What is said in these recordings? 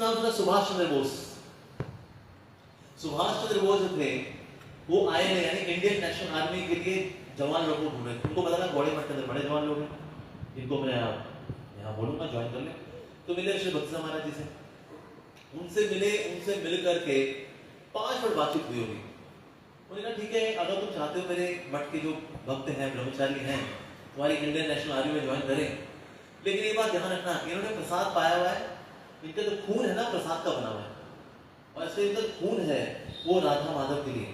नाम सुना? सुभाष चंद्र बोस। सुभाष चंद्र बोस जो थे वो आए नहीं, यानी इंडियन नेशनल आर्मी के लिए जवान लोगों को ढूंढ रहे थे। उनको पता था बॉडी मट के अंदर बड़े जवान लोग हैं, इनको मैं यहाँ बोलूंगा ज्वाइन कर ले। तो मिले श्री भक्ति महाराज जी से, उनसे मिले, उनसे मिल करके 5 मिनट बातचीत हुई होगी। उन्होंने कहा ठीक है, अगर तुम चाहते हो मेरे मठ के जो भक्त हैं, ब्रह्मचारी हैं, तुम्हारी इंडियन नेशनल आर्मी में ज्वाइन करें, लेकिन ये बात ध्यान रखना, इन्होंने प्रसाद पाया हुआ है, इनका जो खून है ना प्रसाद का बना हुआ है, और इससे इनका खून है वो राधा माधव के लिए।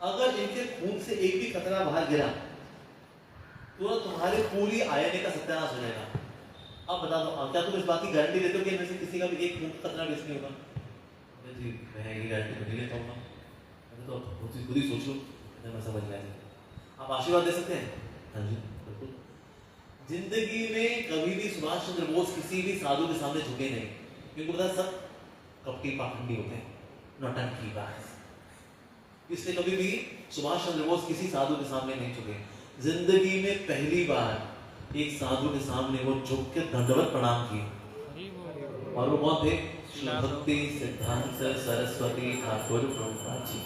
अगर इनके खून से एक भी कतरा बाहर गिरा तो तुम्हारी पूरी आयने का सत्यानाश हो जाएगा। अब बता दो, क्या तुम इस बात की गारंटी देते हो कि इनमें से किसी का भी एक खून कतरा भी नहीं होगा? जी मैं ये गारंटी नहीं लेता हूँ। तो खुद ही सोच लो, मैं समझ गया। आप आशीर्वाद दे सकते हैं? हाँ जी बिल्कुल। जिंदगी में कभी भी सुभाष चंद्र बोस किसी भी साधु के सामने झुके नहीं, क्योंकि पता सब कपटी पाखंडी होते हैं, नौटंकी बाज। इसलिए कभी भी सुभाष चंद्र बोस किसी साधु के सामने नहीं झुके। जिंदगी में पहली बार एक साधु के सामने वो झुक के दंडवत प्रणाम किए, और वो कौन थे? भक्ति सिद्धांत सरस्वती ठाकुर प्रभुपाद जी,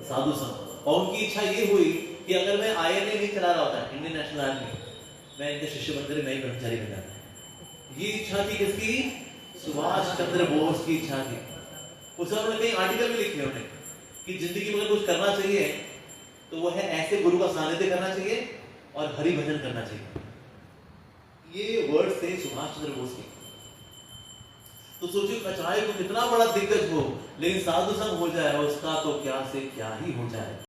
साधु संत। और उनकी इच्छा ये हुई कि अगर मैं आईएनए नहीं चला रहा होता इंडियन नेशनल आर्मी, मैं इनके शिष्य बनकर मैं ही ब्रह्मचारी बन जाता। ये इच्छा थी किसकी? सुभाष चंद्र बोस की इच्छा थी। उस समय कई आर्टिकल में लिखे उन्होंने कि जिंदगी में कुछ करना चाहिए तो वो है ऐसे गुरु का सानिध्य करना चाहिए और हरि भजन करना चाहिए। ये वर्ड थे सुभाष चंद्र बोस के। तो सोचिए, चाहे कोई कितना बड़ा दिग्गज हो, लेकिन साधु संग हो जाए उसका तो क्या से क्या ही हो जाए।